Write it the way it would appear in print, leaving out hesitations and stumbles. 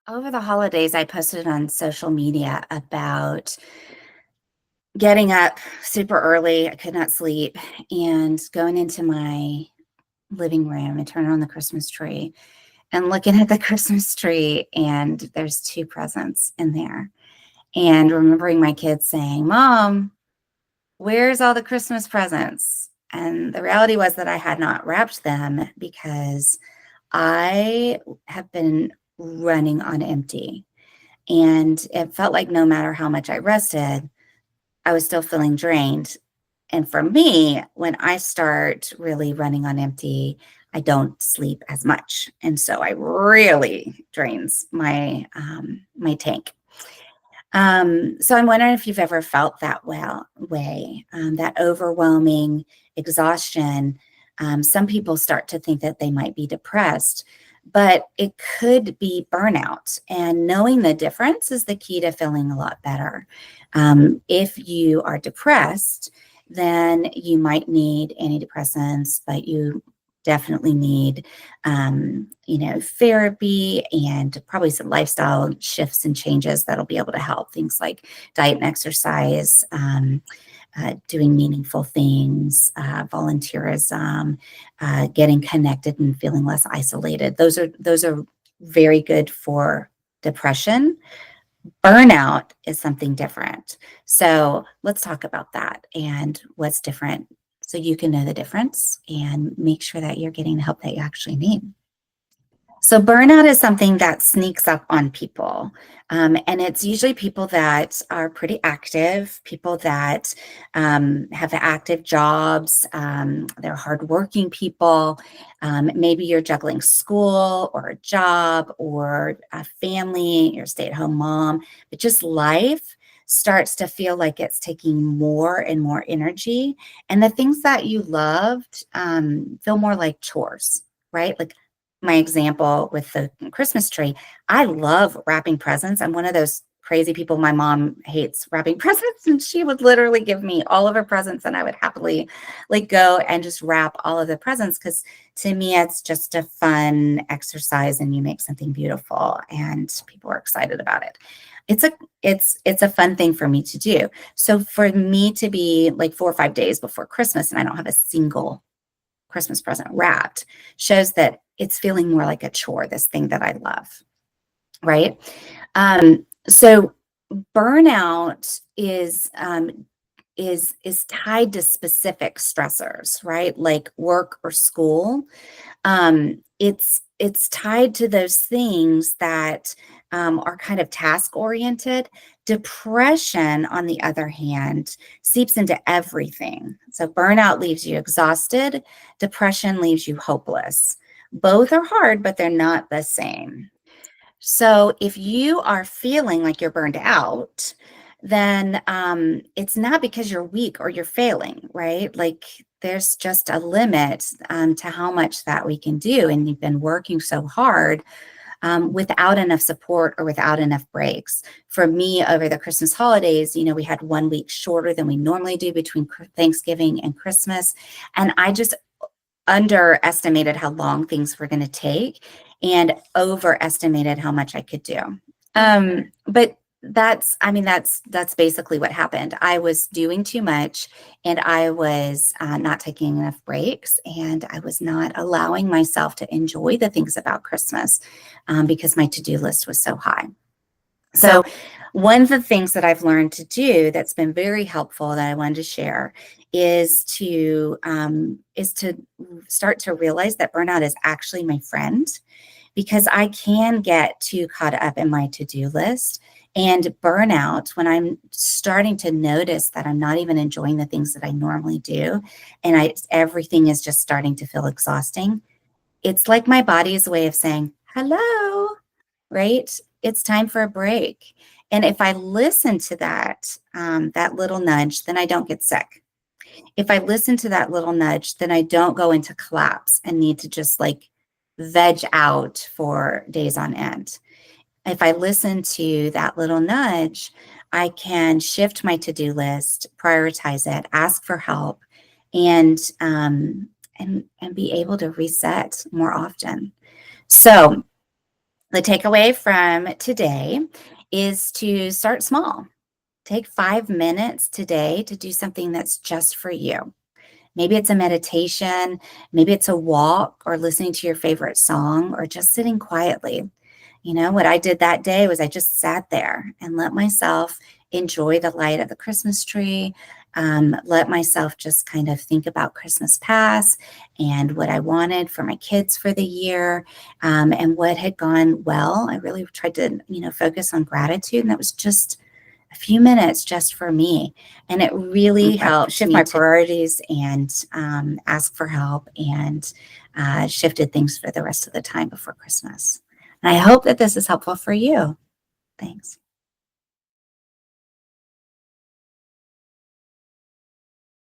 Over the holidays, I posted on social media about getting up super early. I could not sleep and going into my living room and turning on the Christmas tree and looking at the Christmas tree, and there's two presents in there. And remembering my kids saying, "Mom, where's all the Christmas presents?" And the reality was that I had not wrapped them because I have been running on empty. And it felt like no matter how much I rested, I was still feeling drained. And for me, when I start really running on empty, I don't sleep as much. And so I really drains my tank. So I'm wondering if you've ever felt that way, that overwhelming exhaustion. Some people start to think that they might be depressed, but it could be burnout. And knowing the difference is the key to feeling a lot better. If you are depressed, then you might need antidepressants, but you definitely need therapy and probably some lifestyle shifts and changes that'll be able to help. Things like diet and exercise, doing meaningful things, volunteerism, getting connected and feeling less isolated. Those are very good for depression. Burnout is something different. So let's talk about that and what's different so you can know the difference and make sure that you're getting the help that you actually need. So burnout is something that sneaks up on people. And it's usually people that are pretty active, people that have active jobs, they're hardworking people. Maybe you're juggling school or a job or a family, you're a stay-at-home mom, but just life starts to feel like it's taking more and more energy. And the things that you loved feel more like chores, right? Like my example with the Christmas tree, I love wrapping presents. I'm one of those crazy people. My mom hates wrapping presents, and she would literally give me all of her presents, and I would happily go and just wrap all of the presents because to me, it's just a fun exercise, and you make something beautiful, and people are excited about it. It's a fun thing for me to do. So for me to be like 4 or 5 days before Christmas, and I don't have a single Christmas present wrapped, shows that it's feeling more like a chore, this thing that I love, right? So burnout is tied to specific stressors, right? Like work or school. It's tied to those things that are kind of task oriented. Depression, on the other hand, seeps into everything. So burnout leaves you exhausted. Depression leaves you hopeless. Both are hard, but they're not the same. So if you are feeling like you're burned out, then it's not because you're weak or you're failing, right? Like there's just a limit to how much that we can do. And you've been working so hard without enough support or without enough breaks. For me, over the Christmas holidays, we had 1 week shorter than we normally do between Thanksgiving and Christmas. And I just underestimated how long things were going to take and overestimated how much I could do. But that's basically what happened. I was doing too much, and I was not taking enough breaks, and I was not allowing myself to enjoy the things about Christmas because my to-do list was so high. So one of the things that I've learned to do that's been very helpful that I wanted to share is to start to realize that burnout is actually my friend, because I can get too caught up in my to-do list. And burnout, when I'm starting to notice that I'm not even enjoying the things that I normally do, and everything is just starting to feel exhausting, it's like my body's way of saying, hello, right? It's time for a break. And if I listen to that little nudge, then I don't get sick. If I listen to that little nudge, then I don't go into collapse and need to just veg out for days on end. If I listen to that little nudge, I can shift my to-do list, prioritize it, ask for help, and be able to reset more often. So The takeaway from today is to start small. Take 5 minutes today to do something that's just for you. Maybe it's a meditation, maybe it's a walk or listening to your favorite song or just sitting quietly. What I did that day was I just sat there and let myself enjoy the light of the Christmas tree, let myself just kind of think about Christmas past and what I wanted for my kids for the year, and what had gone well. I really tried to, focus on gratitude, and that was just a few minutes just for me. And it really helped shift my priorities and ask for help and shifted things for the rest of the time before Christmas. And I hope that this is helpful for you. Thanks.